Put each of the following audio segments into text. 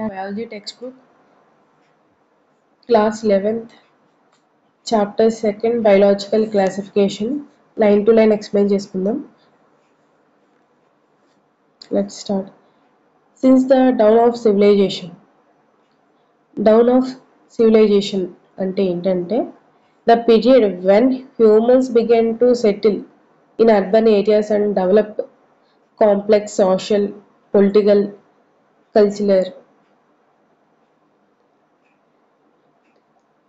Biology textbook, class 11th, chapter 2nd, biological classification, line to line explain chesukundam. Let's start. Since the dawn of civilization ante entante the period when humans began to settle in urban areas and develop complex social, political, cultural.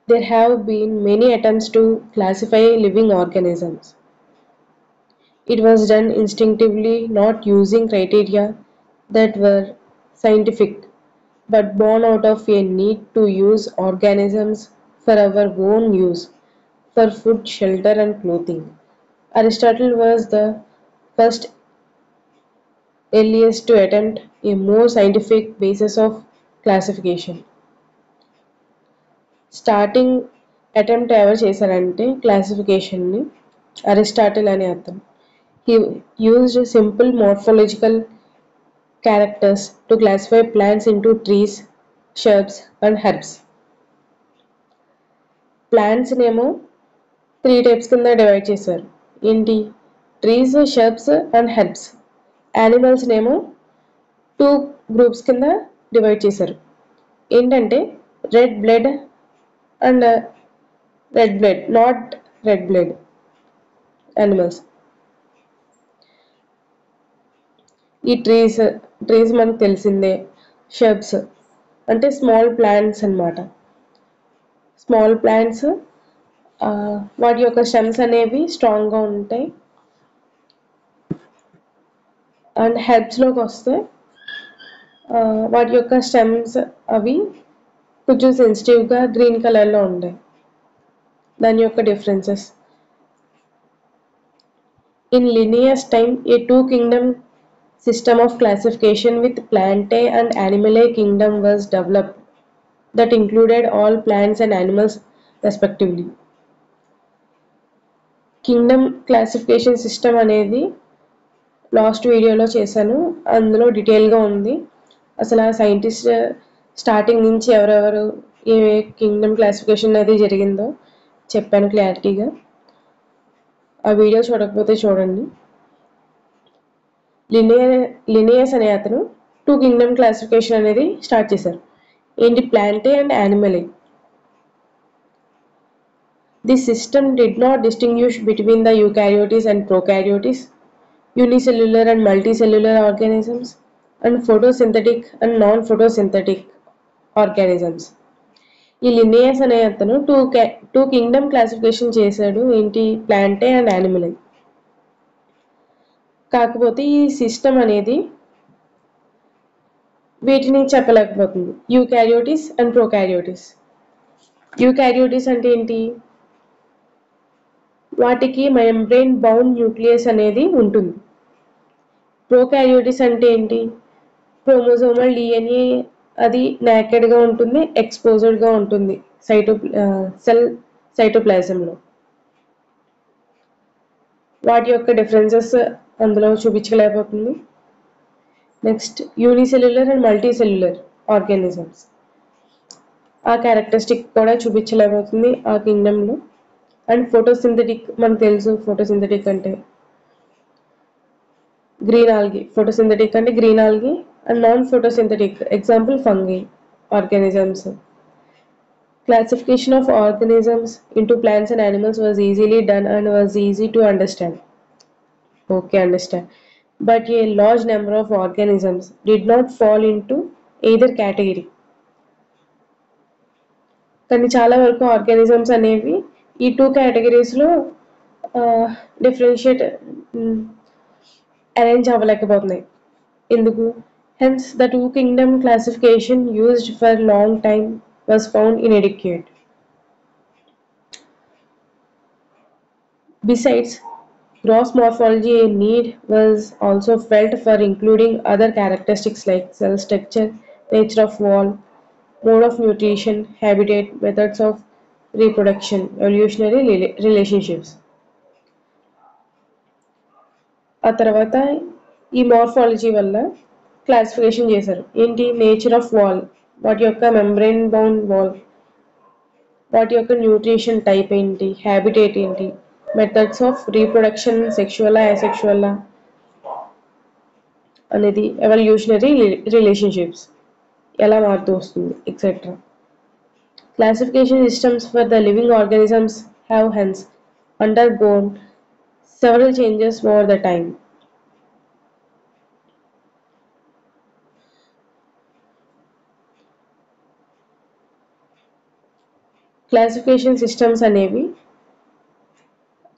There have been many attempts to classify living organisms. It was done instinctively, not using criteria that were scientific, but born out of a need to use organisms for our own use, for food, shelter, and clothing. Aristotle was the first earliest to attempt a more scientific basis of classification. Starting attempt ఎవరు చేశారంటే క్లాసిఫికేషన్ని Aristotle అనే అతను. He used simple morphological characters to classify plants into trees, shrubs and herbs. Plants నేమో 3 types కింద divide చేశారు. ఏంటి? Trees, shrubs and herbs. Animals నేమో 2 groups కింద డివైడ్ చేశారు. ఏంటంటే red blood and red blood, not red blood animals. ఈ trees మనకు తెలిసిందే. షర్బ్స్ అంటే స్మాల్ ప్లాంట్స్ అన్నమాట. స్మాల్ ప్లాంట్స్ వాటి యొక్క స్టెమ్స్ అనేవి స్ట్రాంగ్గా ఉంటాయి. అండ్ హెర్బ్స్లోకి వస్తే వాటి యొక్క స్టెమ్స్ అవి కొంచెం సెన్సిటివ్గా గ్రీన్ కలర్లో ఉంటాయి. దాని యొక్క differences. In Linnaeus time A 2 kingdom system of classification with Plantae and Animalia kingdom was developed that included all plants and animals respectively. Kingdom classification system అనేది లాస్ట్ వీడియోలో చేశాను, అందులో డీటెయిల్గా ఉంది. అసలు ఆ సైంటిస్ట్ స్టార్టింగ్ నుంచి ఎవరెవరు ఏ కింగ్డమ్ క్లాసిఫికేషన్ అనేది జరిగిందో చెప్పాను క్లారిటీగా. ఆ వీడియో చూడకపోతే చూడండి. లినియస్ అనే అతను 2 kingdom క్లాసిఫికేషన్ అనేది స్టార్ట్ చేశారు. ఏంటి? Plantae and animalia. This system did not distinguish between the eukaryotes and prokaryotes, unicellular and multicellular organisms and photosynthetic and non photosynthetic organisms. ఈ లినియస్ అనే అతను 2 kingdom క్లాసిఫికేషన్ చేశాడు. ఏంటి? Plantae and animalia. కాకపోతే ఈ సిస్టమ్ అనేది వీటిని చెప్పలేకపోతుంది. యూకారియోటిస్ అండ్ ప్రోకారియోటిస్. యూకారియోటిస్ అంటే ఏంటి? వాటికి మెంబ్రేన్ బౌండ్ న్యూక్లియస్ అనేది ఉంటుంది. ప్రోకారియోటిస్ అంటే ఏంటి? క్రోమోజోమల్ డిఎన్ఏ అది నేకెడ్గా ఉంటుంది, ఎక్స్పోజ్డ్గా ఉంటుంది సెల్ సైటోప్లాజంలో. వాటి యొక్క డిఫరెన్సెస్ అందులో చూపించలేకపోతుంది. Next unicellular and multicellular organisms. ఆ క్యారెక్టరిస్టిక్ కూడా చూపించలేకపోతుంది ఆ కింగ్డమ్లో. అండ్ ఫోటోసింథటిక్ మనకు తెలుసు. ఫోటోసింథటిక్ అంటే గ్రీన్ ఆల్గీ. ఫోటోసింథటిక్ అంటే green algae. And non photosynthetic example fungi organisms. Classification of organisms into plants and animals was easily done and was easy to understand. Okay, understand. But a large number of organisms did not fall into either category. కానీ చాలా వరకు organisms అనేవి ఈ 2 కేటగిరీస్లో differentiate arrange అవ్వలేకపోతున్నాయి. ఎందుకు? Hence the 2 kingdom classification used for long time was found inadequate. Besides gross morphology, a need was also felt for including other characteristics like cell structure, nature of wall, mode of nutrition, habitat, methods of reproduction, evolutionary relationships. ఆ తర్వాత ఈ morphology వల్ల classification చేశారు. ఏంటి? Nature of wall, వాటి యొక్క membrane bound wall, వాటి యొక్క న్యూట్రిషన్ టైప్ ఏంటి, హ్యాబిటేట్ ఏంటి, మెథడ్స్ ఆఫ్ రీప్రొడక్షన్, సెక్షువలా అసెక్షువలా అనేది, ఎవల్యూషనరీ రిలేషన్షిప్స్ ఎలా మారుతూ వస్తుంది, etcetera. Classification systems for the living organisms have hence undergone several changes over the time. Classification systems అనేవి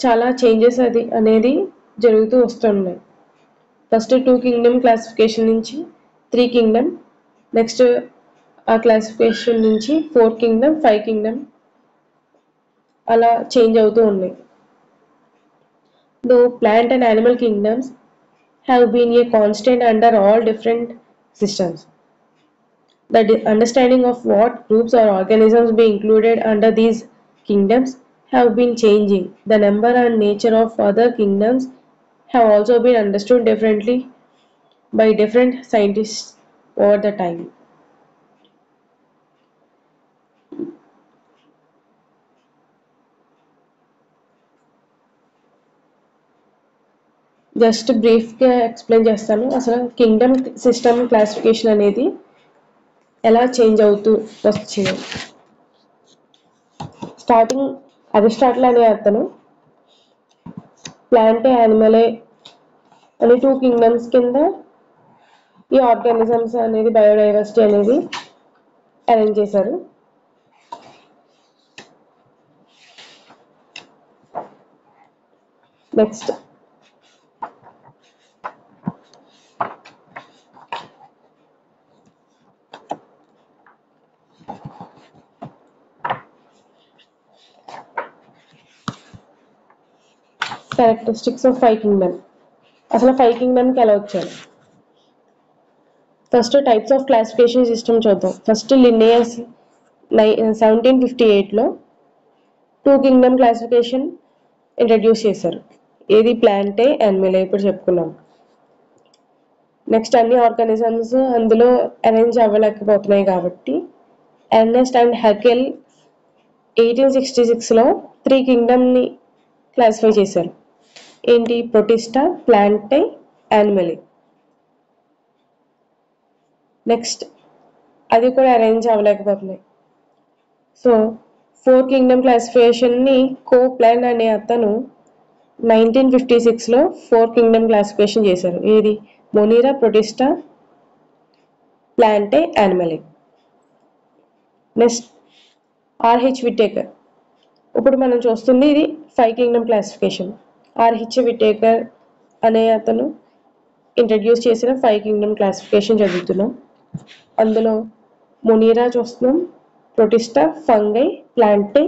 చాలా చేంజెస్ అనేది జరుగుతూ వస్తున్నాయి. ఫస్ట్ 2 కింగ్డమ్ క్లాసిఫికేషన్ నుంచి 3 కింగ్డమ్, నెక్స్ట్ ఆ క్లాసిఫికేషన్ నుంచి 4 కింగ్డమ్, 5 కింగ్డమ్ అలా చేంజ్ అవుతూ ఉన్నాయి. Though plant and animal kingdoms have been a constant under all different systems, the understanding of what groups or organisms be included under these kingdoms have been changing. The number and nature of other kingdoms have also been understood differently by different scientists over the time. Just బ్రీఫ్గా explain చేస్తాను అసలు Kingdom system classification అనేది ఎలా change అవుతూ వచ్చింది. Starting Aristotle అనే అతను ప్లాంటే యానిమలే అని 2 కింగ్డమ్స్ కింద ఈ ఆర్గానిజమ్స్ అనేది బయోడైవర్సిటీ అనేది అరేంజ్ చేశారు. Next characteristics of 5 kingdom. అసలు 5 కింగ్డమ్కి ఎలా వచ్చారు? First types of classification system చూద్దాం. ఫస్ట్ లిన్నేయస్ 1758లో 2 కింగ్డమ్ క్లాసిఫికేషన్ ఇంట్రడ్యూస్ చేశారు. ఏది ప్లాంటే యానిమలే ఇప్పుడు చెప్పుకున్నాం. నెక్స్ట్ అన్ని ఆర్గానిజమ్స్ అందులో అరేంజ్ అవ్వలేకపోతున్నాయి కాబట్టి ఎర్నెస్ట్ అండ్ హెకెల్ 1866లో 3 కింగ్డమ్ని క్లాసిఫై చేశారు. ఏంటి? Protista, plantae, animalia. నెక్స్ట్ అది కూడా అరేంజ్ అవ్వలేకపోతున్నాయి. సో 4 కింగ్డమ్ క్లాసిఫికేషన్ని కోప్లాన్ అనే అతను 1956లో 4 కింగ్డమ్ క్లాసిఫికేషన్ చేశారు. ఏది? Monera, Protista, plantae, animalia. Next R H Whittaker. ఇప్పుడు మనం చూస్తుంది ఇది 5 కింగ్డమ్ క్లాసిఫికేషన్. ఆర్హెచ్ విటేకర్ అనే అతను ఇంట్రడ్యూస్ చేసిన 5 కింగ్డమ్ క్లాసిఫికేషన్ చదువుతున్నాం. అందులో మొనీరా చూస్తున్నాం, ప్రొటిస్టా, ఫంగై, ప్లాంటే,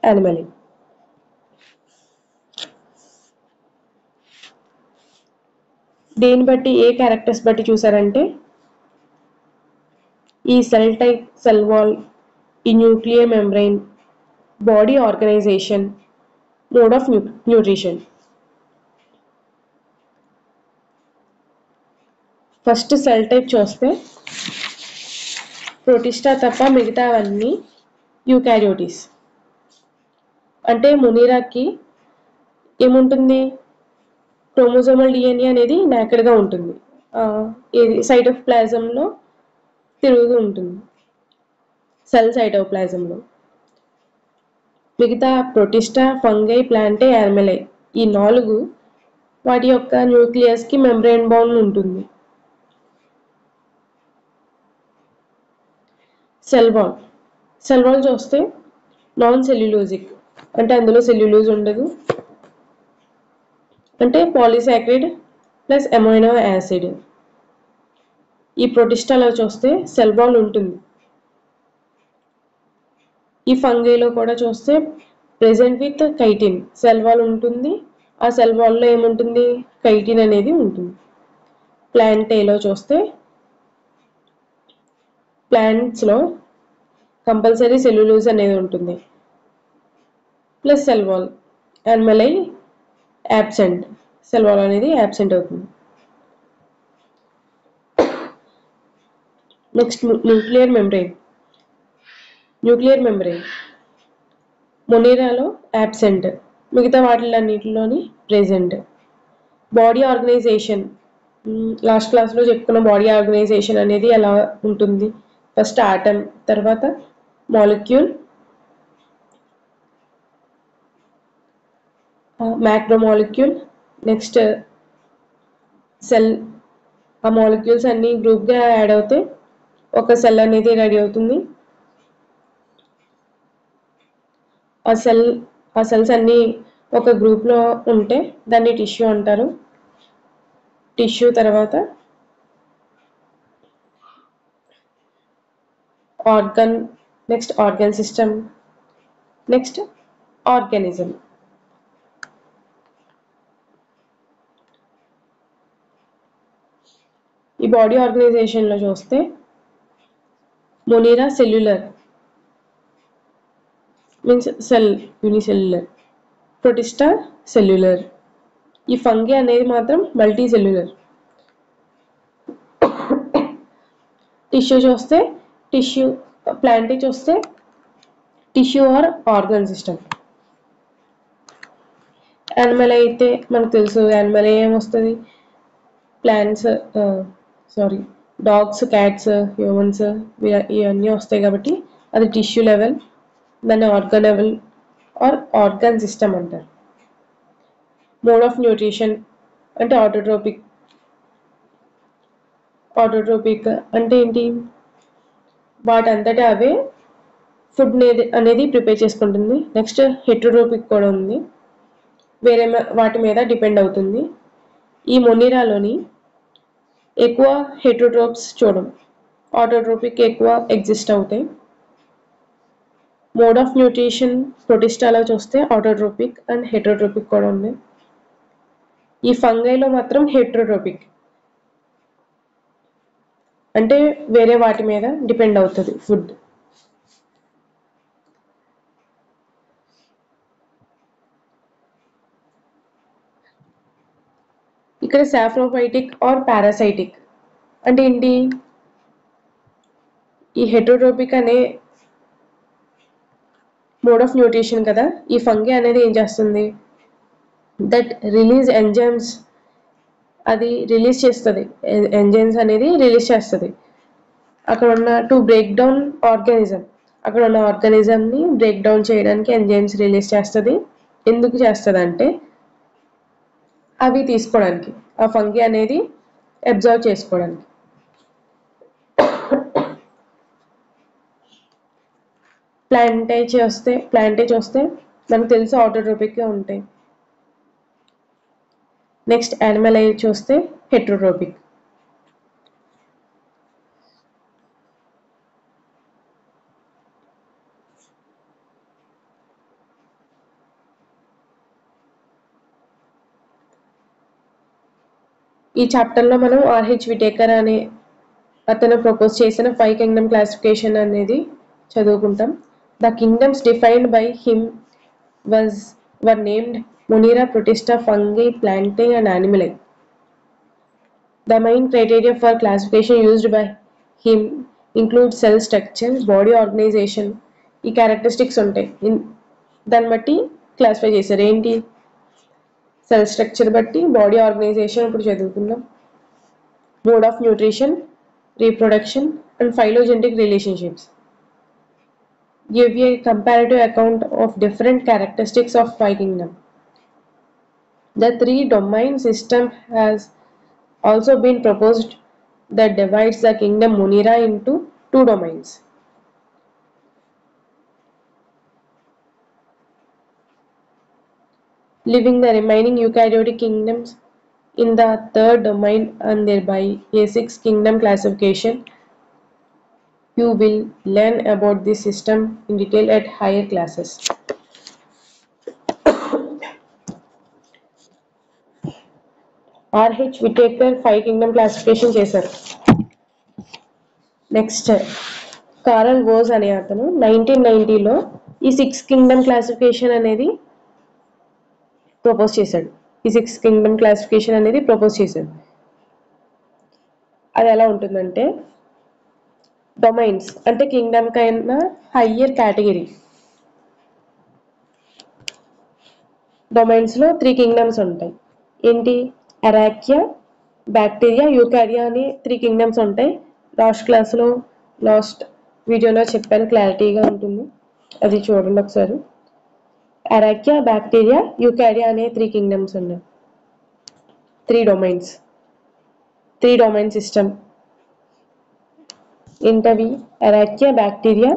యానిమలే. దేని బట్టి, ఏ క్యారెక్టర్స్ బట్టి చూసారంటే ఈ సెల్ టైప్, సెల్ వాల్, ఈ nuclear membrane, body organisation, mode of nutrition. First cell type చూస్తే ప్రొటిస్టా తప్ప మిగతావన్నీ యూకారియోటిస్. అంటే మొనీరాకి ఏముంటుంది? క్రోమోజోమల్ డిఎన్ఏ అనేది నేకెడ్గా ఉంటుంది. ఇది సైటోప్లాజంలో తిరుగుతూ ఉంటుంది, సెల్ సైటోప్లాజంలో. మిగతా ప్రొటిస్టా, ఫంగై, ప్లాంటే, యానిమలే ఈ 4 వాటి యొక్క న్యూక్లియస్కి మెంబ్రెయిన్ బౌండ్ ఉంటుంది. Cell wall. సెల్ వాల్ చూస్తే నాన్ సెల్యులోజిక్, అంటే అందులో సెల్యులోజ్ ఉండదు, అంటే పాలీసాకరైడ్ ప్లస్ అమైనో యాసిడ్. ఈ ప్రొటిస్టాలో చూస్తే సెల్ వాల్ ఉంటుంది. ఈ ఫంగైలో కూడా చూస్తే present with chitin cell wall ఉంటుంది. ఆ సెల్ వాల్లో ఏముంటుంది? కైటిన్ అనేది ఉంటుంది. ప్లాంటేలో చూస్తే ప్లాంట్స్లో కంపల్సరీ సెల్యులోజ్ అనేది ఉంటుంది plus cell wall. Animalia absent, cell wall అనేది యాబ్సెంట్ అవుతుంది. నెక్స్ట్ న్యూక్లియర్ మెంబ్రెయిన్ మొనీరాలో యాబ్సెంట్, మిగతా వాటిలన్నిటిలోని ప్రెజెంట్. బాడీ ఆర్గనైజేషన్, లాస్ట్ క్లాస్లో చెప్పుకున్న బాడీ ఆర్గనైజేషన్ అనేది ఎలా ఉంటుంది. ఫస్ట్ ఆటమ్, తర్వాత మాలిక్యూల్, మ్యాక్రోమాలిక్యూల్, నెక్స్ట్ సెల్. ఆ మాలిక్యూల్స్ అన్ని గ్రూప్గా యాడ్ అవుతే ఒక సెల్ అనేది రెడీ అవుతుంది. ఆ సెల్స్ అన్నీ ఒక గ్రూప్లో ఉంటే దాన్ని టిష్యూ అంటారు. టిష్యూ తర్వాత organ, next organ system, next organism. ఈ బాడీ ఆర్గనైజేషన్లో చూస్తే Monera cellular means cell, unicellular. Protista cellular. ఈ ఫంగి అనేది మాత్రం మల్టీ సెల్యులర్. టిష్యూ చూస్తే ప్లాంట్ చూస్తే tissue or organ system. Animal అయితే మనకు తెలుసు, యానిమల్ ఏమొస్తుంది, ప్లాంట్స్, డాగ్స్, క్యాట్స్, హ్యూమన్స్ ఇవన్నీ వస్తాయి కాబట్టి అది టిష్యూ లెవెల్. దాన్ని organ level or organ system అంటారు. మోడ్ ఆఫ్ న్యూట్రిషన్ అంటే ఆటోట్రోపిక్ అంటే ఏంటి, వాటంతటా అవే ఫుడ్ అనేది ప్రిపేర్ చేసుకుంటుంది. నెక్స్ట్ హెటరోట్రోపిక్ కూడా ఉంది, వేరే వాటి మీద డిపెండ్ అవుతుంది. ఈ మొనీరాలోని ఎక్కువ హెటరోట్రోప్స్ చూడం, ఆటోట్రోపిక్ ఎక్కువ ఎగ్జిస్ట్ అవుతాయి. మోడ్ ఆఫ్ న్యూట్రిషన్ ప్రొటిస్టాలో చూస్తే ఆటోట్రోపిక్ అండ్ హెటరోట్రోపిక్ కూడా ఉంది. ఈ ఫంగైలో మాత్రం హెటరోట్రోపిక్ అంటే వేరే వాటి మీద డిపెండ్ అవుతుంది ఫుడ్. ఇక్కడ సాఫ్రోఫైటిక్ ఆర్ పారాసైటిక్ అంటే ఏంటి, ఈ హెటరోట్రోపిక్ అనే మోడ్ ఆఫ్ న్యూట్రిషన్ కదా, ఈ ఫంగై అనేది ఏం చేస్తుంది, దట్ రిలీజ్ ఎంజైమ్స్, అది రిలీజ్ చేస్తుంది, ఎంజైమ్స్ అనేది రిలీజ్ చేస్తుంది. అక్కడ ఉన్న టు బ్రేక్ డౌన్ ఆర్గానిజం, అక్కడ ఉన్న ఆర్గానిజంని బ్రేక్ డౌన్ చేయడానికి ఎంజైమ్స్ రిలీజ్ చేస్తుంది. ఎందుకు చేస్తుంది అంటే అవి తీసుకోవడానికి, ఆ ఫంగై అనేది అబ్జర్వ్ చేసుకోవడానికి. ప్లాంటేజ్ వస్తే మనకు తెలిసి ఆటోట్రోపిక్గా ఉంటాయి. నెక్స్ట్ యానిమల్ ఐ చూస్తే హెటరోట్రోపిక్. ఈ చాప్టర్లో మనం ఆర్హెచ్ విటేకర్ అనే అతను ప్రపోజ్ చేసిన 5 కింగ్డమ్ క్లాసిఫికేషన్ అనేది చదువుకుంటాం. The kingdoms defined by him were named Monera, Protista, Fungi, Plantae and Animae. The main criteria for classification used by him include cell structure, body organization. ఈ characteristics ఉంటాయి, దాన్ని బట్టి classify చేశారు. ఏంటి, cell structure బట్టి, body organisation ఇప్పుడు చదువుకుందాం, mode of nutrition, reproduction and phylogenetic relationships. Give a comparative account of different characteristics of 5 kingdom. The 3-domain system has also been proposed that divides the kingdom Monera into 2 domains. Leaving the remaining eukaryotic kingdoms in the 3rd domain and thereby a 6 kingdom classification. You will learn about this system in detail at higher classes. RH Whittaker 5 Kingdom classification చేశారు. Next Karl వోజ్ అనే అతను 1990లో ఈ 6 Kingdom classification అనేది propose చేశాడు. అది ఎలా ఉంటుందంటే, domains అంటే కింగ్డమ్ కైనా హయ్యర్ కేటగిరీ. డొమైన్స్లో 3 కింగ్డమ్స్ ఉంటాయి. ఏంటి? అరాక్యా, బ్యాక్టీరియా, యూకారియా అని 3 కింగ్డమ్స్ ఉంటాయి. లాస్ట్ వీడియోలో చెప్పాను, క్లారిటీగా ఉంటుంది, అది చూడండి ఒకసారి. అరాక్యా, బ్యాక్టీరియా, యూకారియా అనే 3 కింగ్డమ్స్ ఉన్నాయి. 3 డొమైన్స్, 3 డొమైన్ సిస్టమ్. ఏంటవి? అరాక్యా, బ్యాక్టీరియా,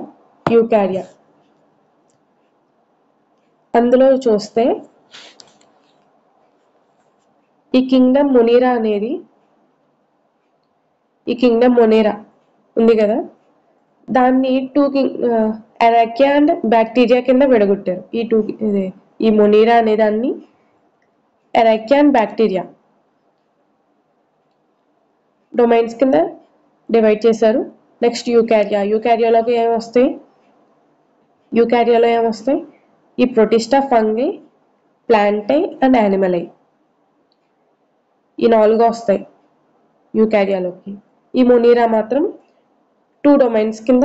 యూకారియా. అందులో చూస్తే ఈ కింగ్డమ్ మొనీరా ఉంది కదా, దాన్ని అరాక్యా అండ్ బ్యాక్టీరియా కింద విడగొట్టారు. ఈ మొనీరా అనే దాన్ని అరాక్యా అండ్ బ్యాక్టీరియా డొమైన్స్ కింద డివైడ్ చేశారు. నెక్స్ట్ యూకారియాలో ఏమొస్తాయి? ఈ ప్రొటిస్టా, ఫంగై, ప్లాంటై అండ్ యానిమలై, ఈ 4 వస్తాయి యూకారియాలోకి. ఈ మొనీరా మాత్రం 2 డొమైన్స్ కింద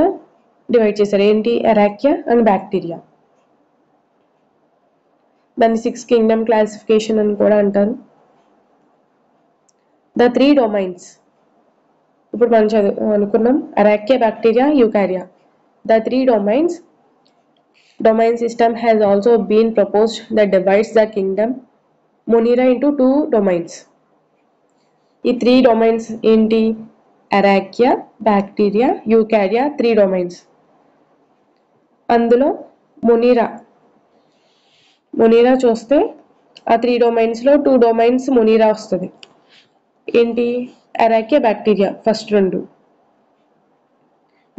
డివైడ్ చేశారు. ఏంటి? అరాక్యా అండ్ బ్యాక్టీరియా. దాన్ని 6 కింగ్డమ్ క్లాసిఫికేషన్ అని కూడా అంటారు. ద 3 డొమైన్స్ ఇప్పుడు మనం అనుకున్నాం, Archaea, bacteria, Eukarya. The 3 domain system has also been proposed that divides the kingdom Monera into 2 domains. ఈ 3 డొమైన్స్ ఏంటి? Archaea, bacteria, Eukarya 3 domains. అందులో మొనీరా చూస్తే ఆ 3 డొమైన్స్లో 2 డొమైన్స్ మొనీరా వస్తుంది. ఏంటి? Archaea, bacteria first 2,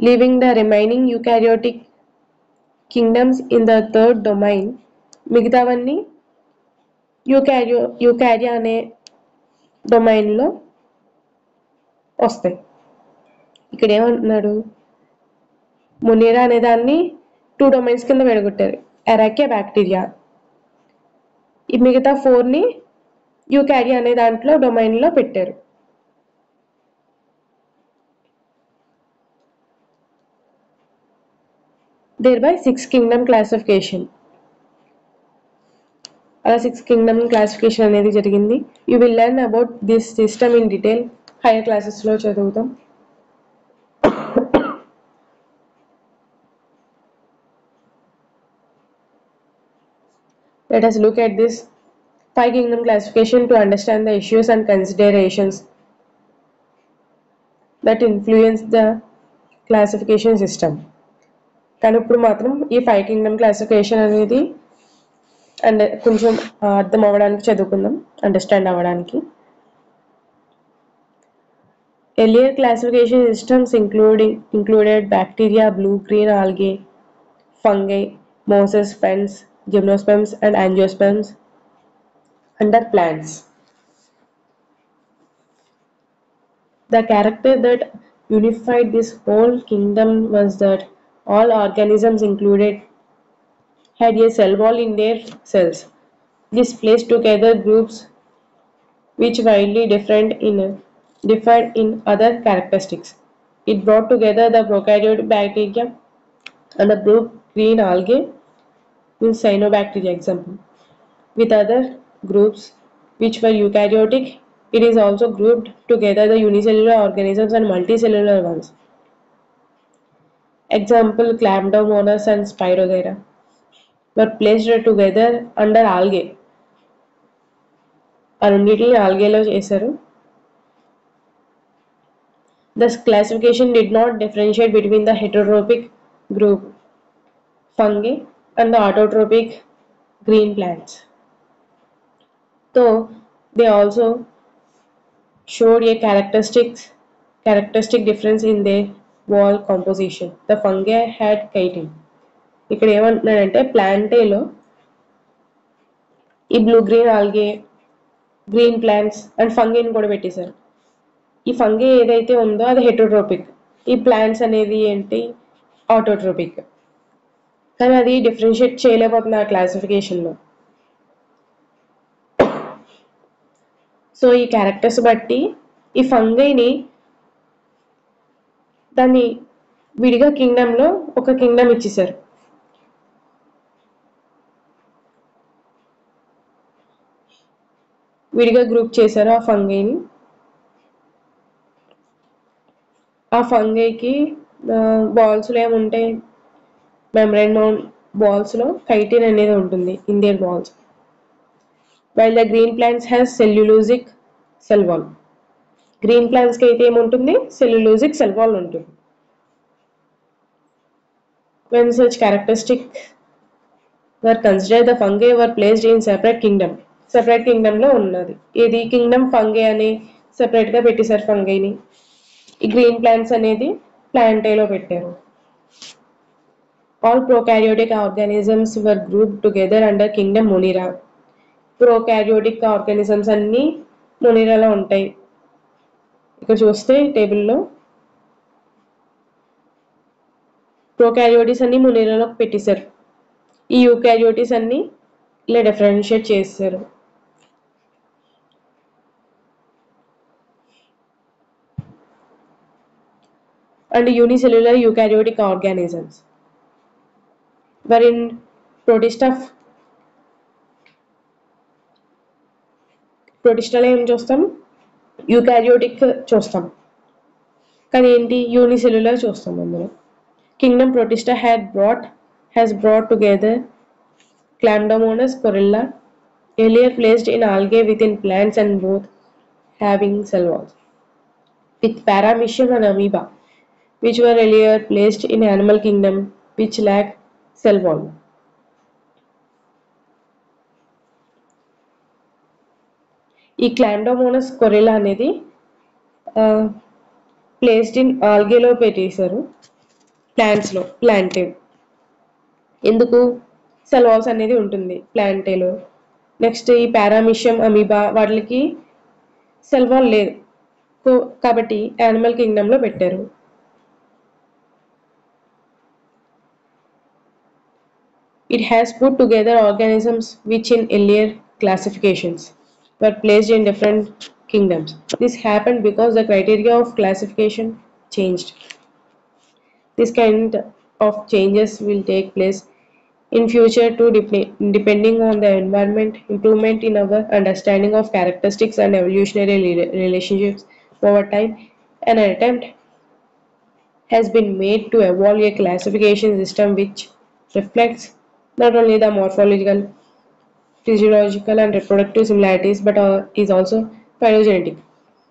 leaving the remaining eukaryotic kingdoms in the 3rd domain. మిగతావన్నీ Eukarya అనే డొమైన్లో వస్తాయి. ఇక్కడ ఏమంటున్నాడు? మొనీరా అనే దాన్ని 2 డొమైన్స్ కింద విడగొట్టారు, అరాక్యా, బ్యాక్టీరియా. ఈ మిగతా 4ని యూకారియా అనే దాంట్లో డొమైన్లో పెట్టారు. thereby 6 kingdom classification. అలా 6 kingdom classification అనేది జరిగింది. You will learn about this system in detail higher క్లాసెస్లో చదువుతాం. Let us look at this 5 kingdom classification to understand the issues and considerations that influence the classification system. కానీ ఇప్పుడు మాత్రం ఈ 5 kingdom classification అనేది కొంచెం అర్థం అవ్వడానికి చదువుకుందాం, అండర్స్టాండ్ అవ్వడానికి. Earlier classification systems included bacteria, blue-green algae, fungi, mosses, pens, gymnosperms and angiosperms under plants. The character that unified this whole kingdom was that all organisms included had a cell wall in their cells. This placed together groups which widely differed in other characteristics. It brought together the prokaryotic bacteria and the blue-green algae, in cyanobacteria example, with other groups which were eukaryotic. It is also grouped together the unicellular organisms and multicellular ones. Example, Chlamydomonas and Spirogyra were placed together under algae. అన్నిటిని ఆల్గేలో చేశారు. Thus classification did not differentiate between the heterotrophic group fungi and the autotrophic green plants. Though they also showed a characteristic difference in their wall composition. The fungi had chitin. ఇక్కడ ఏమంటున్నాడంటే ప్లాంటేలో ఈ blue green algae, green plants and ఫంగీని కూడా పెట్టేశారు. ఈ fungi ఏదైతే ఉందో అది హెటరోట్రోపిక్, ఈ ప్లాంట్స్ అనేది ఏంటి? ఆటోట్రోపిక్. కానీ అది డిఫరెన్షియేట్ చేయలేకపోతుంది ఆ క్లాసిఫికేషన్లో. సో ఈ క్యారెక్టర్స్ బట్టి ఈ ఫంగైని దాన్ని విడిగా కింగ్డమ్లో ఒక కింగ్డమ్ ఇచ్చేసారు. విడిగా గ్రూప్ చేశారు ఆ ఫంగైని. ఆ ఫంగైకి బాల్స్లో ఏముంటాయి, మెమ్బ్రేన్ బాల్స్లో కైటిన్ అనేది ఉంటుంది, in their walls. While the green plants has cellulosic cell wall. Green ప్లాంట్స్కి అయితే ఏముంటుంది, సెల్యులోజిక్ సెల్ వాల్ ఉంటుంది. When such characteristics were considered, the fungi were placed in separate kingdom. Separate కింగ్డమ్లో ఉన్నది ఇది కింగ్డమ్ ఫంగై అని సెపరేట్గా పెట్టేశారు ఫంగైని. ఈ గ్రీన్ ప్లాంట్స్ అనేది ప్లాంటేలో పెట్టారు. All prokaryotic organisms were grouped together under kingdom Monera. Prokaryotic organisms అన్నీ మొనిరాలో ఉంటాయి. ఇక్కడ చూస్తే టేబుల్లో ప్రోకారియోటిస్ అన్ని మొనిరాలోకి పెట్టేశారు. ఈ యూకారియోటిస్ అన్ని ఇలా డిఫరెన్షియేట్ చేశారు. And unicellular eukaryotic organisms wherein ప్రొటిస్టాలో ఏం చూస్తాం, యూకారియోటిక్ చూస్తాం, కానీ ఏంటి యూనిసెల్యులర్ చూస్తాం అందులో. Kingdom Protista has brought together Chlamydomonas corella, earlier placed in algae within plants and both having cell walls, with Paramecium and amoeba, which were earlier placed in animal kingdom which lack cell wall. ఈ క్లాండోమోనస్ కొరెలా అనేది placed in ఆల్గేలో పెట్టేశారు, ప్లాంట్స్లో, ప్లాంటే. ఎందుకు, cell walls అనేది ఉంటుంది ప్లాంటేలో. Next ఈ paramecium amoeba వాటికి cell wall లేదు కాబట్టి యానిమల్ కింగ్డమ్లో పెట్టారు. It has put together organisms which in earlier classifications were placed in different kingdoms. This happened because the criteria of classification changed. This kind of changes will take place in future too, depending on the environment, improvement in our understanding of characteristics and evolutionary relationships over time. An attempt has been made to evolve a classification system which reflects not only the morphological, physiological and reproductive similarities but is also phylogenetic,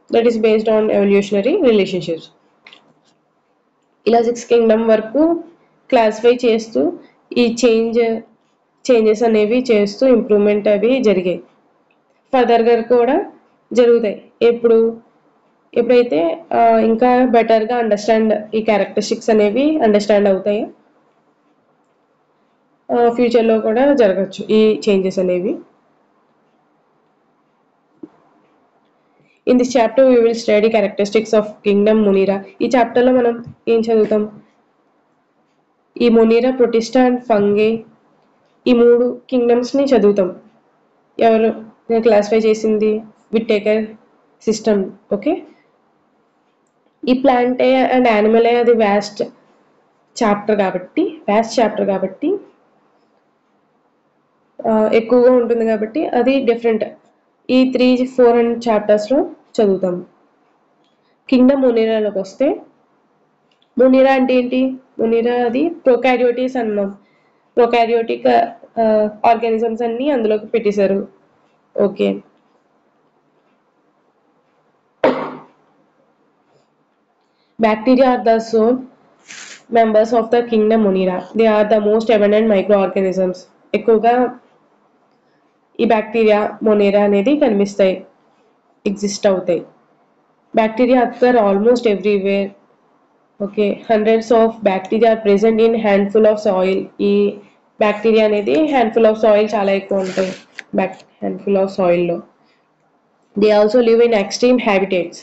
that is based on evolutionary relationships. ఇలా 6 Kingdom వరకు classify చేస్తూ ఈ changes అనేవి చేస్తూ improvement అవి జరిగాయి. ఫర్దర్గా కూడా జరుగుతాయి. ఎప్పుడైతే ఇంకా బెటర్గా అండర్స్టాండ్ ఈ క్యారెక్టరిస్టిక్స్ అనేవి అండర్స్టాండ్ అవుతాయి, ఫ్యూచర్లో కూడా జరగచ్చు ఈ చేంజెస్ అనేవి. In this chapter we will study characteristics of Kingdom మొనిరా. ఈ చాప్టర్లో మనం ఏం చదువుతాం, ఈ మొనిరా, ప్రొటిస్టా అండ్ ఫంగే ఈ 3 కింగ్డమ్స్ని చదువుతాం. ఎవరు నేను క్లాసిఫై చేసింది విట్టేకర్ సిస్టమ్. ఓకే, ఈ ప్లాంటే అండ్ యానిమలే అది వ్యాస్ట్ చాప్టర్ కాబట్టి ఎక్కువగా ఉంటుంది కాబట్టి అది డిఫరెంట్. ఈ 3, 4 అండ్ చాప్టర్స్లో చదువుతాం. కింగ్డమ్ మొనిరాలోకి వస్తే, మొనిరా అంటే ఏంటి, మొనిరా అది ప్రొకారియోటిస్ అన్నాం. ప్రొకారియోటిక్ ఆర్గానిజమ్స్ అన్ని అందులోకి పెట్టేశారు. Okay, bacteria are the sole members of the kingdom Monera. They are the most abundant microorganisms. ఎక్కువగా ఈ బ్యాక్టీరియా మొనేరా అనేది కనిపిస్తాయి, ఎగ్జిస్ట్ అవుతాయి. Bacteria occur almost everywhere. Okay, hundreds of bacteria are present in handful of soil. ఈ bacteria అనేది handful of soil చాలా ఎక్కువ ఉంటాయి, హ్యాండ్ఫుల్ ఆఫ్ సాయిల్లో. They also live in extreme habitats.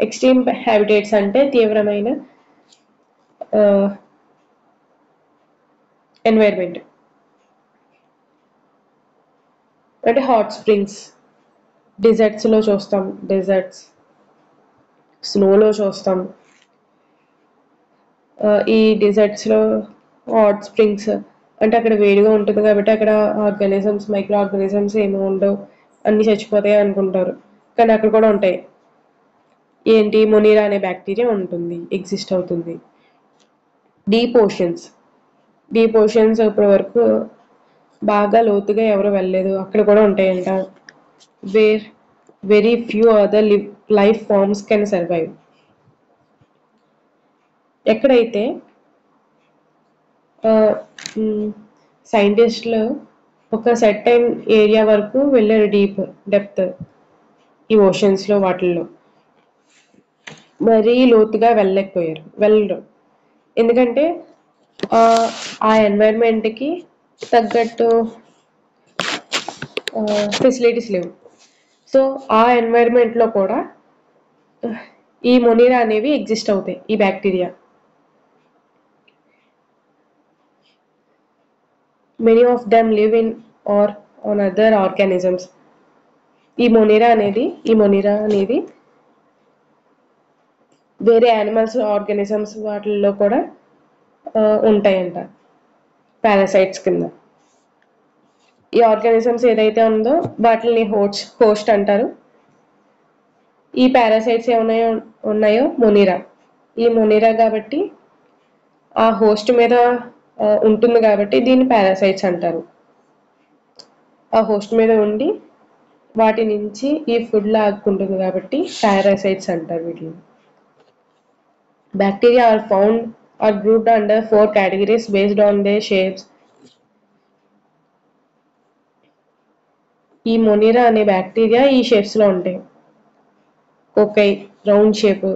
Extreme habitats అంటే తీవ్రమైన ఎన్వైర్మెంట్, అంటే హాట్ స్ప్రింగ్స్, డిజర్ట్స్లో చూస్తాం, డెజర్ట్స్, స్నోలో చూస్తాం, ఈ డిజర్ట్స్లో హాట్ స్ప్రింగ్స్ అంటే అక్కడ వేడిగా ఉంటుంది కాబట్టి అక్కడ ఆర్గానిజమ్స్ మైక్రో ఆర్గానిజమ్స్ ఏమీ ఉండవు, అన్నీ చచ్చిపోతాయి అనుకుంటారు. కానీ అక్కడ కూడా ఉంటాయి. ఏంటి, మొనీరా అనే బ్యాక్టీరియా ఉంటుంది, ఎగ్జిస్ట్ అవుతుంది. డీప్ ఓషన్స్ డీప్ ఓషన్స్ ఇప్పటి వరకు బాగా లోతుగా ఎవరు వెళ్ళలేదు, అక్కడ కూడా ఉంటాయంట. Where very few other life forms can survive. ఎక్కడైతే సైంటిస్టులు ఒక సర్టైన్ ఏరియా వరకు వెళ్ళారు, డెప్త్ ఈ ఓషన్స్లో వాటిల్లో మరీ లోతుగా వెళ్ళరు. ఎందుకంటే ఆ ఎన్వైర్న్మెంట్కి తగ్గట్టు ఫెసిలిటీస్ లేవు. సో ఆ ఎన్వైర్న్మెంట్లో కూడా ఈ మొనీరా అనేవి ఎగ్జిస్ట్ అవుతాయి, ఈ bacteria. Many of them live in or on other organisms. ఈ మొనీరా అనేది వేరే యానిమల్స్ ఆర్గానిజమ్స్ వాటిల్లో కూడా ఉంటాయంట, పారాసైట్స్ కింద. ఈ ఆర్గానిజమ్స్ ఏదైతే ఉందో వాటిని హోస్ట్ అంటారు. ఈ పారాసైట్స్ ఉన్నాయో మొనీరా. ఈ మొనీరా కాబట్టి ఆ హోస్ట్ మీద ఉంటుంది కాబట్టి దీన్ని పారాసైట్స్ అంటారు. ఆ హోస్ట్ మీద ఉండి వాటి నుంచి ఈ ఫుడ్ లాక్కుంటుంది కాబట్టి పారాసైట్స్ అంటారు వీటిని. Bacteria are grouped under 4 categories based on their shapes. ఈ మొనీరా అనే బ్యాక్టీరియా ఈ షేప్స్లో ఉంటాయి. Cocci round shape,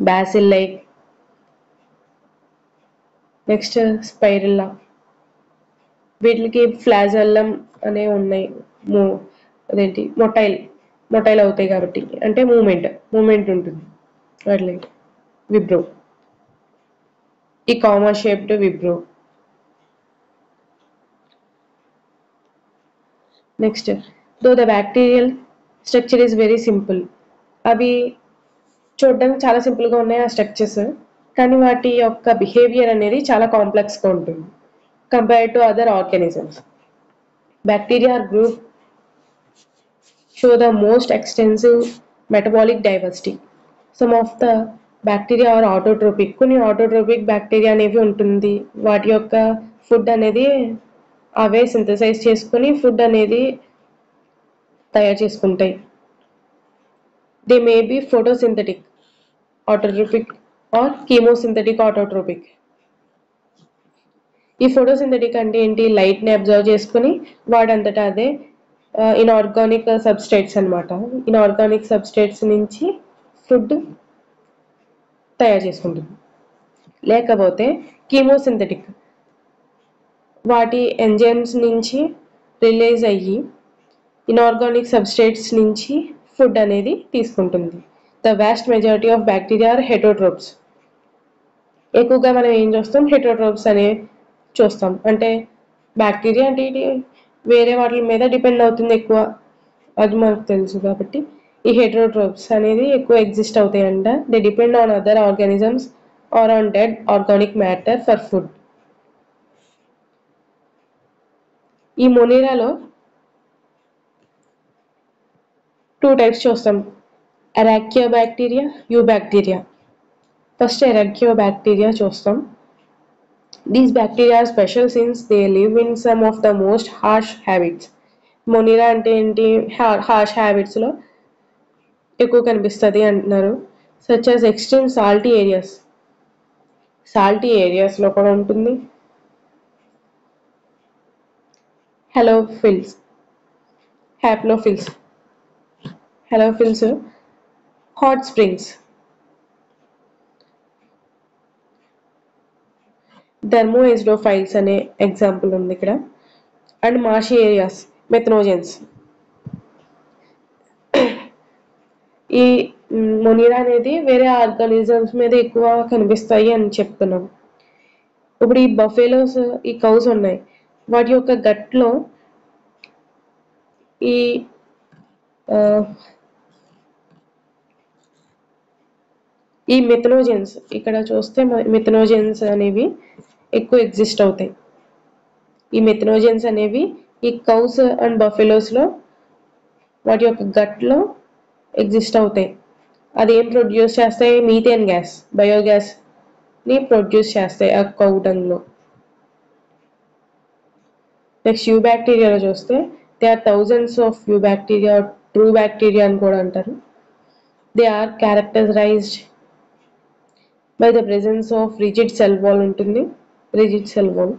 bacilli, next spirilla. వీటికి ఫ్లాజెల్లం అనే ఉన్నాయి. అదేంటి మొటైల్ అవుతాయి కాబట్టి, అంటే మూమెంట్ ఉంటుంది వాటి. విబ్రో, ఈ comma shaped vibrio. Next, though the bacterial structure is very simple. అవి చూడడానికి చాలా సింపుల్గా ఉన్నాయి ఆ స్ట్రక్చర్స్, కానీ వాటి యొక్క బిహేవియర్ అనేది చాలా కాంప్లెక్స్గా ఉంటుంది compared to other organisms. Bacteria are group show the most extensive metabolic diversity. Some of the bacteria are autotrophic. కొన్ని ఆటోట్రోపిక్ బ్యాక్టీరియా అనేవి ఉంటుంది, వాటి యొక్క ఫుడ్ అనేది అవే సింథసైజ్ చేసుకుని ఫుడ్ అనేది తయారు చేసుకుంటాయి. They may be photosynthetic autotrophic or chemosynthetic autotrophic. ఈ ఫోటోసింథటిక్ అంటే ఏంటి, లైట్ని అబ్జర్వ్ చేసుకుని వాడంతటా అదే ఇన్ఆర్గానిక్ సబ్స్ట్రేట్స్ అనమాట. ఇన్ఆర్గానిక్ సబ్స్ట్రేట్స్ నుంచి ఫుడ్ తయారు చేసుకుంటుంది. లేకపోతే కీమోసింథటిక్, వాటి ఎంజైమ్స్ నుంచి రిలీజ్ అయ్యి ఇన్ఆర్గానిక్ సబ్స్ట్రేట్స్ నుంచి ఫుడ్ అనేది తీసుకుంటుంది. The vast majority of bacteria are heterotrophs. ఎక్కువగా మనం ఏం చూస్తాం, హెటరోట్రోప్స్ అనే చూస్తాం. అంటే బ్యాక్టీరియా అంటే వేరే వాటి మీద డిపెండ్ అవుతుంది ఎక్కువ, అది మనకు తెలుసు కాబట్టి ఈ హెటరోట్రోప్స్ అనేది ఎక్కువ ఎగ్జిస్ట్ అవుతాయంట. They depend on other organisms or on dead organic matter for food. ఈ మొనీరాలో 2 టైప్స్ చూస్తాం, అరాకియోబ్యాక్టీరియా, యూబ్యాక్టీరియా. ఫస్ట్ అరాకియోబ్యాక్టీరియా చూస్తాం. These bacteria are special since they live in some of the most harsh habits. మొనీరా అంటే ఏంటి, హార్ష్ హ్యాబిట్స్లో ఎక్కువ కనిపిస్తుంది అంటున్నారు. సచ్ యాజ్ ఎక్స్ట్రీమ్ సాల్టీ ఏరియాస్లో కూడా ఉంటుంది. హ్యాప్లోఫిల్స్ హాట్ స్ప్రింగ్స్, థర్మోఎస్డోఫైల్స్ అనే ఎగ్జాంపుల్ ఉంది ఇక్కడ. And marshy areas, methanogens. ఈ మొనీరా అనేది వేరే ఆర్గానిజమ్స్ మీద ఎక్కువ కనిపిస్తాయి అని చెప్తున్నాం. ఇప్పుడు ఈ బఫేలోస్, ఈ కౌస్ ఉన్నాయి, వాటి యొక్క గట్లో ఈ ఈ మిథనోజెన్స్ ఇక్కడ చూస్తే మిథనోజెన్స్ అనేవి ఎక్కువ ఎగ్జిస్ట్ అవుతాయి. ఈ మిథనోజెన్స్ అనేవి ఈ కౌస్ అండ్ బఫెలోస్లో వాటి యొక్క గట్లో ఎగ్జిస్ట్ అవుతాయి. అది ఏం ప్రొడ్యూస్ చేస్తాయి? మీథేన్ గ్యాస్, బయోగ్యాస్ని ప్రొడ్యూస్ చేస్తాయి ఆ కౌ డంగ్లో. నెక్స్ట్ యూ బ్యాక్టీరియాలో చూస్తే they are thousands of eubacteria, true bacteria అని కూడా అంటారు. They are characterized by the presence of rigid cell wall ఉంటుంది. Rigid cell wall.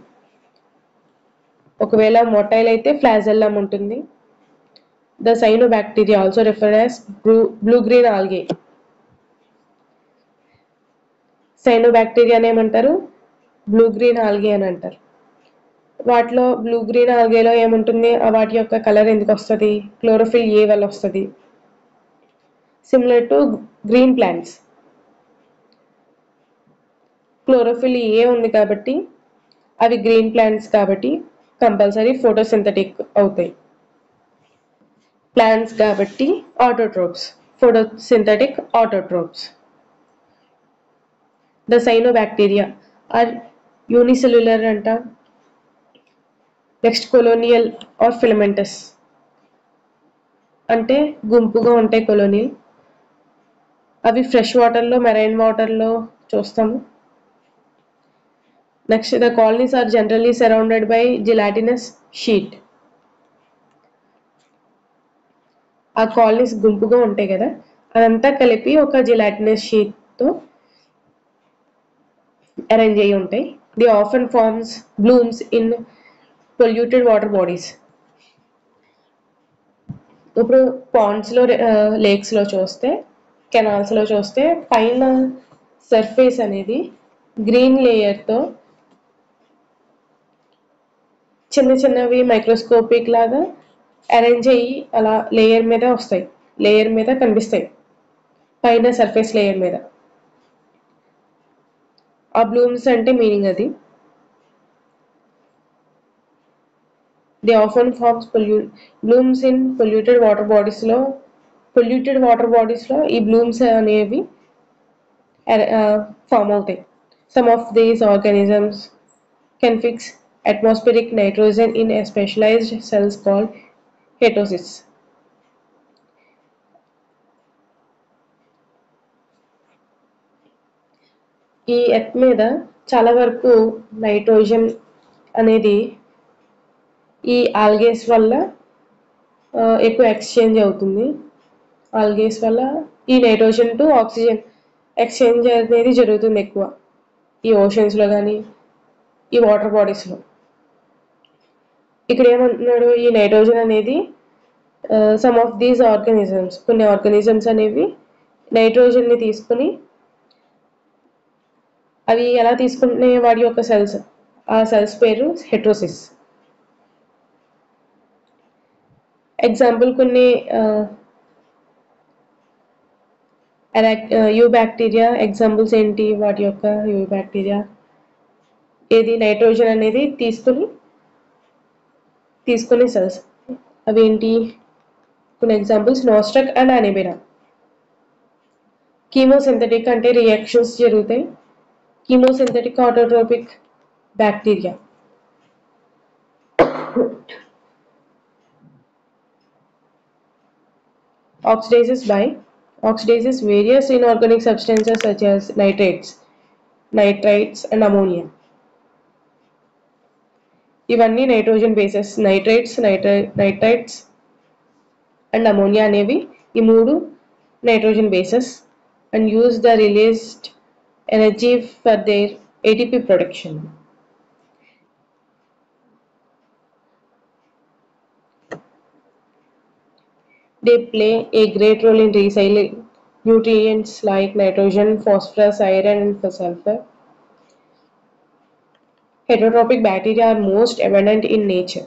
ఒకవేళ మొటైల్ అయితే ఫ్లాజెల్లం ఉంటుంది. The cyanobacteria also referred as blue green algae. సైనోబాక్టీరియాని ఏమంటారు? Blue green algae అని అంటారు. వాటిలో బ్లూ గ్రీన్ ఆల్గేలో ఏముంటుంది? వాటి యొక్క కలర్ ఎందుకు వస్తుంది? క్లోరోఫిల్ ఏ వల్ల వస్తుంది. Similar to green plants, chlorophyll A ఉంది కాబట్టి అవి గ్రీన్ ప్లాంట్స్ కాబట్టి కంపల్సరీ ఫోటోసింథటిక్ అవుతాయి. ప్లాంట్స్ కాబట్టి autotrophs, photosynthetic autotrophs. The cyanobacteria are unicellular అంట. నెక్స్ట్ కొలోనియల్ ఆర్ ఫిలమెంటస్ అంటే గుంపుగా ఉంటాయి కొలోనియల్. అవి ఫ్రెష్ వాటర్లో, మెరైన్ వాటర్లో చూస్తాము. Next the colonies are generally surrounded by gelatinous sheet. ఆ కాలనీస్ గుంపుగా ఉంటాయి కదా, అదంతా కలిపి ఒక జిలాటినస్ షీట్తో అరేంజ్ అయ్యి ఉంటాయి. The often forms blooms in polluted water bodies. ఇప్పుడు పాండ్స్లో, లేక్స్లో చూస్తే, కెనాల్స్లో చూస్తే పైన సర్ఫేస్ అనేది గ్రీన్ లేయర్తో చిన్న చిన్నవి మైక్రోస్కోపిక్ లాగా అరేంజ్ అయ్యి అలా లేయర్ మీద వస్తాయి, లేయర్ మీద కనిపిస్తాయి పైన సర్ఫేస్ లేయర్ మీద. ఆ బ్లూమ్స్ అంటే మీనింగ్ అది. They often forms blooms in polluted water బాడీస్లో. పొల్యూటెడ్ వాటర్ బాడీస్లో ఈ బ్లూమ్స్ అనేవి ఫామ్ అవుతాయి. Some of these organisms can fix atmospheric nitrogen in a specialized cells called hetosis. ఈ ఎర్త్ మీద చాలా వరకు నైట్రోజన్ అనేది ఈ ఆల్గేస్ వల్ల ఎక్కువ ఎక్స్చేంజ్ అవుతుంది. ఆల్గేస్ వల్ల ఈ నైట్రోజన్ టు ఆక్సిజన్ ఎక్స్చేంజ్ అనేది జరుగుతుంది ఎక్కువ ఈ ఓషన్స్లో కానీ ఈ వాటర్ బాడీస్లో. ఇక్కడ ఏమంటున్నాడు? ఈ నైట్రోజన్ అనేది సమ్ ఆఫ్ దీస్ ఆర్గానిజమ్స్, కొన్ని ఆర్గానిజమ్స్ అనేవి నైట్రోజన్ని తీసుకుని, అవి ఎలా తీసుకుంటున్నాయి? వాటి యొక్క సెల్స్, ఆ సెల్స్ పేరు హెట్రోసిస్. ఎగ్జాంపుల్ కొన్ని యూ బ్యాక్టీరియా ఎగ్జాంపుల్స్ ఏంటి? వాటి యొక్క యూ బ్యాక్టీరియా ఏది నైట్రోజన్ అనేది తీసుకునే సెల్స్. అవేంటి? కొన్ని ఎగ్జాంపుల్స్ నోస్ట్రక్ అండ్ అనిబెరా. కీమోసింథటిక్ అంటే రియాక్షన్స్ జరుగుతాయి. Chemosynthetic autotrophic bacteria. Oxidases various inorganic substances such as nitrites and ammonia. ఇవన్నీ nitrogen bases. Nitrites and ammonia అనేవి ఈ మూడు nitrogen bases and use the released energy for their ATP production. They play a great role in recycling nutrients like nitrogen, phosphorus, iron, and sulfur. Heterotrophic bacteria are most abundant in nature.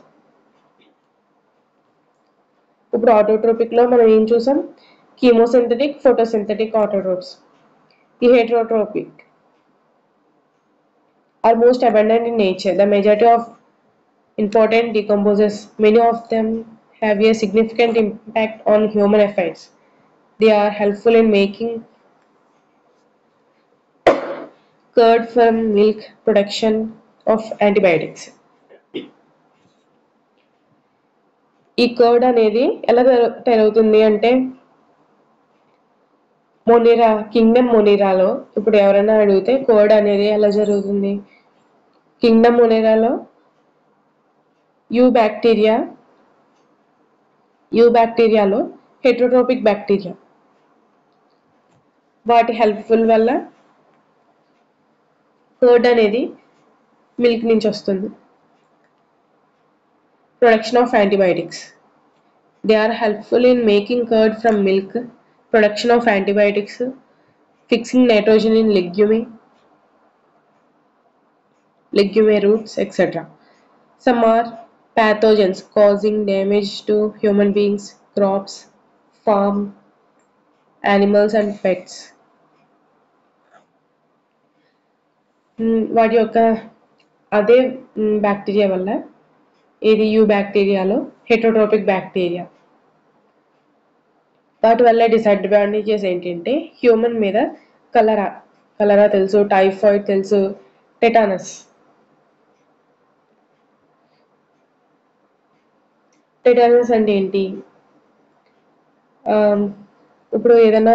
ఇప్పుడు ఆటోట్రోపిక్లో మనం ఏం చూసాం? Chemosynthetic, photosynthetic autotrophs. ఈ heterotrophic are most abundant in nature. The majority of important decomposers, many of them have a significant impact on human affairs. They are helpful in making curd from milk, production of antibiotics. ఈ curd అనేది ఎలా తయారవుతుంది అంటే మొనిరా Kingdom మొనిరాలో ఇప్పుడు ఎవరైనా అడిగితే curd అనేది ఎలా జరుగుతుంది కింగ్డమ్ మొనిరాలో యూ బ్యాక్టీరియాలో హెటరోట్రోపిక్ బ్యాక్టీరియా వాటి హెల్ప్ఫుల్ వల్ల కర్డ్ అనేది మిల్క్ నుంచి వస్తుంది production of antibiotics they are helpful in making curd from milk production of antibiotics, fixing nitrogen in legume roots, etc. Some are pathogens causing damage to human beings, crops, farm, animals and pets. వాటి యొక్క అదే bacteria వల్ల ఇది you బ్యాక్టీరియాలో heterotrophic bacteria వాటి వల్ల disadvantages ఏంటంటే human మీద కలరా తెలుసు టైఫాయిడ్ తెలుసు టెటానస్ అంటే ఏంటి ఇప్పుడు ఏదైనా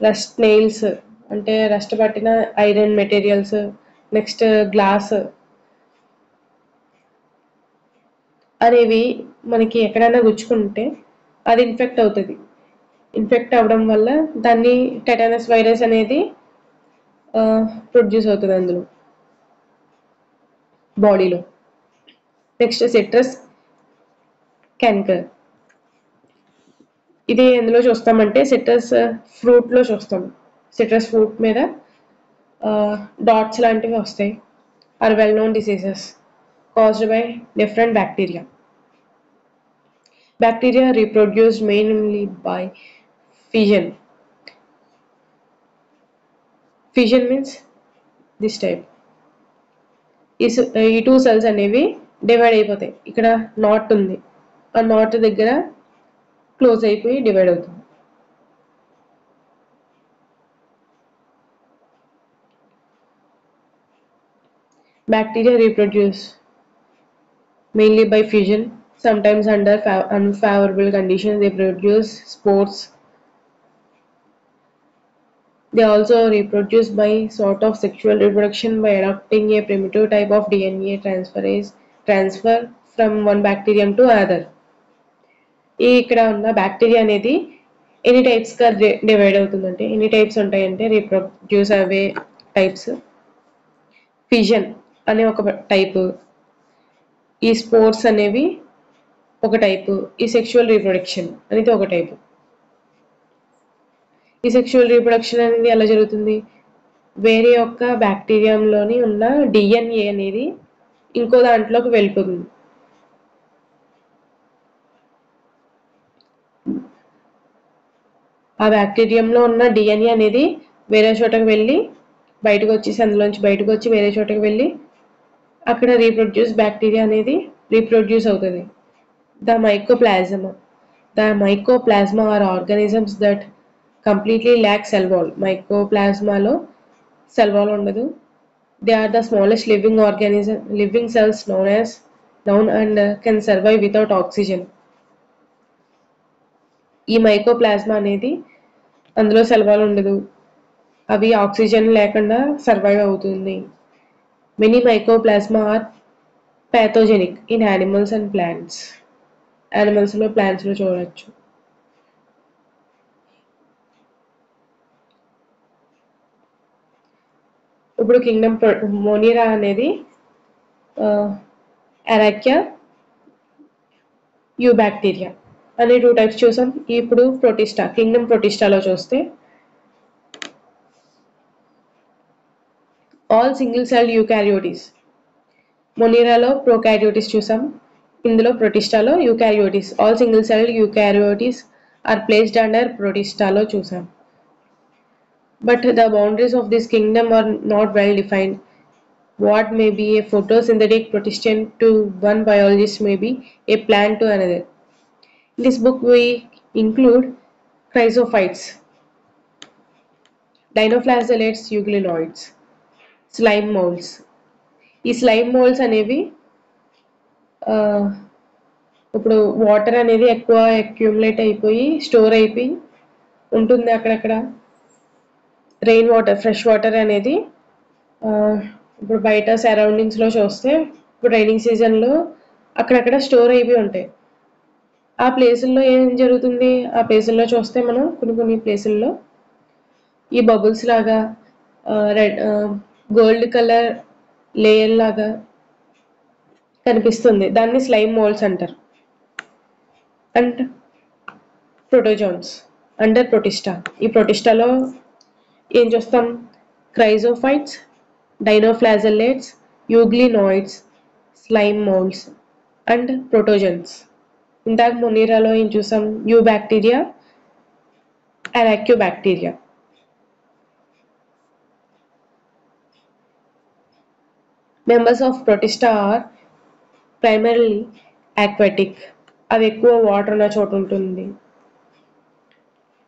రస్ట్ నెయిల్స్ అంటే రస్ట్ పట్టిన ఐరన్ మెటీరియల్స్ నెక్స్ట్ గ్లాస్ అనేవి మనకి ఎక్కడైనా గుచ్చుకుంటే అది ఇన్ఫెక్ట్ అవుతుంది ఇన్ఫెక్ట్ అవ్వడం వల్ల దాన్ని టెటానస్ వైరస్ అనేది ప్రొడ్యూస్ అవుతుంది అందులో బాడీలో నెక్స్ట్ సిట్రస్ క్యాన్కర్ ఇది ఎందులో చూస్తామంటే సిట్రస్ ఫ్రూట్లో చూస్తాం సిట్రస్ ఫ్రూట్ మీద డాట్స్ లాంటివి వస్తాయి are well known diseases caused by different bacteria. Bacteria reproduce mainly by fission. Fission means this type. ఈ టూ సెల్స్ అనేవి డివైడ్ అయిపోతాయి ఇక్కడ నాట్ ఉంది ఆ నాట్ దగ్గర క్లోజ్ అయిపోయి డివైడ్ అవుతుంది Bacteria reproduce mainly by fission. Sometimes under unfavorable conditions they produce spores. They also reproduce by sort of sexual reproduction by adopting a primitive type of DNA transfer from one bacterium to another. ఇక్కడ ఉన్న bacteria అనేది ఎన్ని టైప్స్గా divide అవుతుందంటే ఎన్ని types ఉంటాయంటే reproduce అవే types fission అనే ఒక type ఈ స్పోర్స్ అనేవి ఒక టైపు ఈ సెక్షువల్ రీప్రొడక్షన్ అనేది ఒక టైపు ఈ సెక్షువల్ రీప్రొడక్షన్ అనేది ఎలా జరుగుతుంది వేరే యొక్క బ్యాక్టీరియంలోని ఉన్న డిఎన్ఏ అనేది ఇంకో దాంట్లోకి వెళ్ళిపోతుంది ఆ బ్యాక్టీరియంలో ఉన్న డిఎన్ఏ అనేది వేరే చోటకి వెళ్ళి బయటకు వచ్చేసి అందులోంచి బయటకు వచ్చి వేరే చోటకి వెళ్ళి అక్కడ బ్యాక్టీరియా అనేది రీప్రొడ్యూస్ అవుతుంది The mycoplasma are organisms that completely lack cell wall. Mycoplasmalo cell wall ఉండదు. They are the smallest living cells known and can survive without oxygen. ఈ మైకోప్లాస్మా అనేది అందులో సెల్ వాల్ ఉండదు అవి ఆక్సిజన్ లేకుండా సర్వైవ్ అవుతుంది Many mycoplasma are pathogenic in animals and plants. Animals లో plants లో చూడొచ్చు ఇప్పుడు కింగ్డమ్ మోనిరా అనేది అరాక్యా యూ బ్యాక్టీరియా అనే టూ టైప్స్ చూసాం ఇప్పుడు ప్రొటిస్టా కింగ్డమ్ ప్రొటిస్టాలో చూస్తే ఆల్ సింగిల్ సెల్ యూకారియోటిస్ మొనిరాలో ప్రోకారియోటిస్ చూసాం ఇందులో ప్రొటిస్టాలో eukaryotes all single cell eukaryotes are placed under ప్రొటిస్టాలో చూసాం but the boundaries of this kingdom are not well defined what may be a photosynthetic protist to one biologist may be a plant to another in this book we include chrysophytes dinoflagellates, euglenoids. Slime moulds. ఈ slime moulds అనేవి ఆ, ఇప్పుడు water అనేది ఎక్కువ accumulate అయిపోయి store అయిపోయి ఉంటుంది అక్కడక్కడ. రెయిన్ వాటర్, ఫ్రెష్ వాటర్ అనేది ఆ, ఇప్పుడు బయట సరౌండింగ్స్లో చూస్తే ఇప్పుడు రైనింగ్ సీజన్లో అక్కడక్కడ స్టోర్ అయిపోయి ఉంటాయి. ఆ ప్లేసుల్లో ఏం జరుగుతుంది, ఆ ప్లేసుల్లో చూస్తే మనం కొన్ని ప్లేసుల్లో ఈ బబుల్స్ లాగా రెడ్ గోల్డ్ కలర్ లేయర్ లాగా కనిపిస్తుంది. దాన్ని స్లైమ్ మోల్డ్స్ అంటారు. And protozoans under Protista. ఈ ప్రొటిస్టాలో ఏం చూస్తాం? Chrysophytes, dinoflagellates, euglenoids, slime moulds and protozoans. ఇందాక మొనీరాలో ఏం చూసాం? Eubacteria, archaebacteria. Members of Protista are primarily aquatic. అవి ఎక్కువ వాటర్ ఉన్న చోట ఉంటుంది.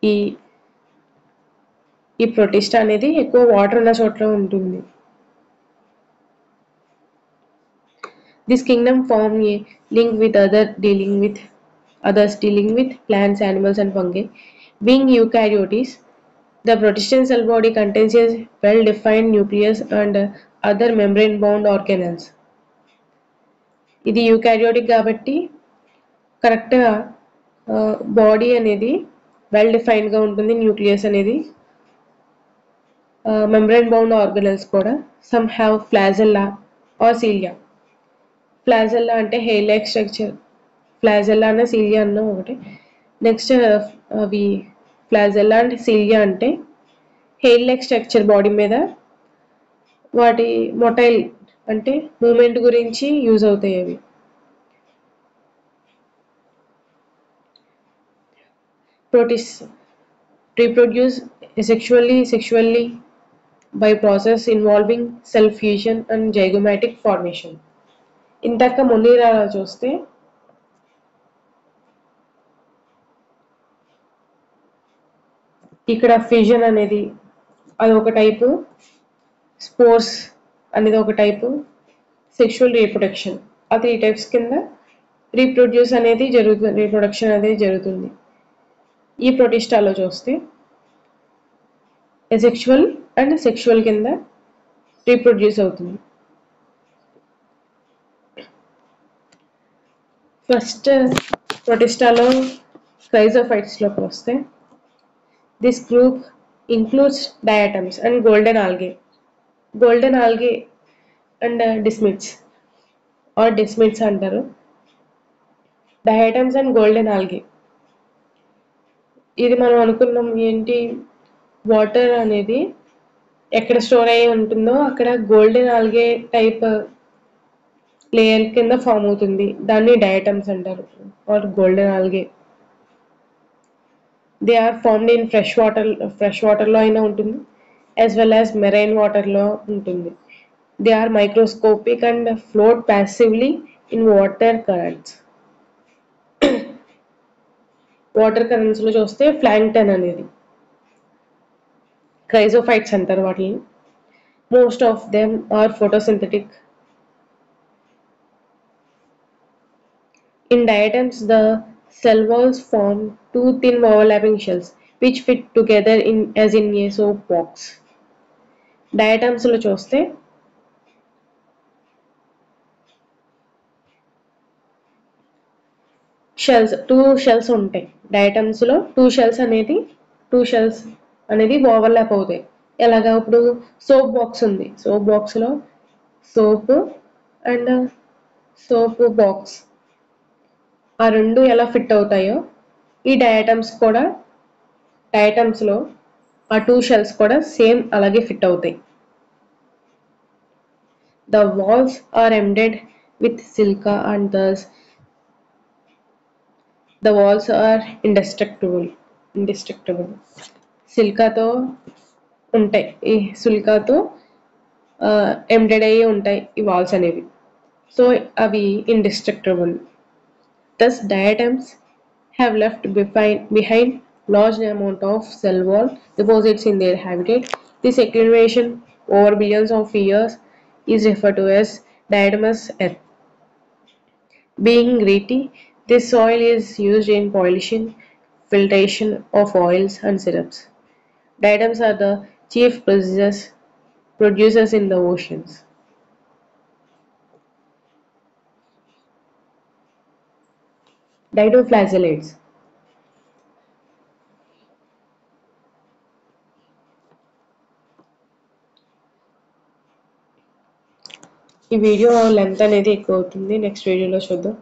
ఈ ఈ ప్రొటిస్టా అనేది ఎక్కువ వాటర్ ఉన్న చోట్ల ఉంటుంది. This kingdom form a link with others dealing with plants, animals and fungi. Being eukaryotes, the protistine cell body contains a well-defined nucleus and other membrane-bound organelles. ఇది యూకారియోటిక్ కాబట్టి కరెక్ట్గా బాడీ అనేది well డిఫైన్డ్గా ఉంటుంది. Nucleus అనేది, membrane bound organelles కూడా. Some have flagella or cilia. Flagella అంటే hair like structure. Flagella అన్న సీలియా అన్న ఒకటి. నెక్స్ట్ అవి ఫ్లాజెల్లా అండ్ సీలియా అంటే హెయిర్ లైక్ స్ట్రక్చర్ బాడీ మీద, వాటి మొటైల్ అంటే మూమెంట్ గురించి యూజ్ అవుతాయి అవి. Protists reproduce sexually by process involving cell fusion and zygomatic formation. ఇంతక మొనీరాలో చూస్తే ఇక్కడ ఫ్యూజన్ అనేది అది ఒక టైపు, స్పోర్స్ అనేది ఒక టైపు, సెక్షువల్ రీప్రొడక్షన్ ఆ 3 టైప్స్ కింద రీప్రొడ్యూస్ అనేది జరుగుతుంది, రీప్రొడక్షన్ అనేది జరుగుతుంది. ఈ ప్రొటిస్టాలో చూస్తే ఎసెక్షువల్ అండ్ సెక్షువల్ కింద రీప్రొడ్యూస్ అవుతుంది. ఫస్ట్ ప్రొటిస్టాలో క్రైజోఫైట్స్లోకి వస్తే this group includes diatoms and golden algae and desmids అంటారు. డయాటమ్స్ అండ్ గోల్డెన్ ఆల్గే, ఇది మనం అనుకున్నాం ఏంటి, వాటర్ అనేది ఎక్కడ స్టోర్ అయ్యి ఉంటుందో అక్కడ గోల్డెన్ ఆల్గే టైప్ లేయర్ కింద ఫామ్ అవుతుంది. దాన్ని డయాటమ్స్ అంటారు or golden algae. They are formed in fresh వాటర్లో అయినా ఉంటుంది, యాజ్ వెల్ యాజ్ మెరైన్ వాటర్లో ఉంటుంది. They are microscopic and float passively in water currents. Water కరెంట్స్లో చూస్తే ప్లాంక్టన్ అనేది క్రైజోఫైట్స్ అంటారు వాటిని. Most of them are photosynthetic. In diatoms, the cell walls form 2 thin overlapping shells which fit together as in a soap box. Diatoms లో చూస్తే two shells ఉంటాయి. Diatoms లో two shells అనేది ఓవర్లాప్ అవుతాయి. ఎలాగా, ఇప్పుడు సోప్ బాక్స్ ఉంది, soap box లో సోప్ అండ్ సోప్ బాక్స్ ఆ రెండు ఎలా ఫిట్ అవుతాయో ఈ డయాటమ్స్ లో ఆ టూ షెల్స్ కూడా సేమ్ అలాగే ఫిట్ అవుతాయి. The walls are embedded with silica and thus the walls are indestructible. సిలికాతో ఉంటాయి, ఈ సిలికాతో ఎంబెడెడ్ అయ్యి ఉంటాయి ఈ వాల్స్ అనేవి. సో అవి indestructible. Thus diatoms have left behind large amount of cell wall deposits in their habitat. This accumulation over billions of years is referred to as diatomaceous earth. Being gritty, this soil is used in pollution, filtration of oils and syrups. Diatoms are the chief producers in the oceans. Dietoflagellates. ఈ video length అనేది ఎక్కువ అవుతుంది. Next వీడియోలో చూద్దాం.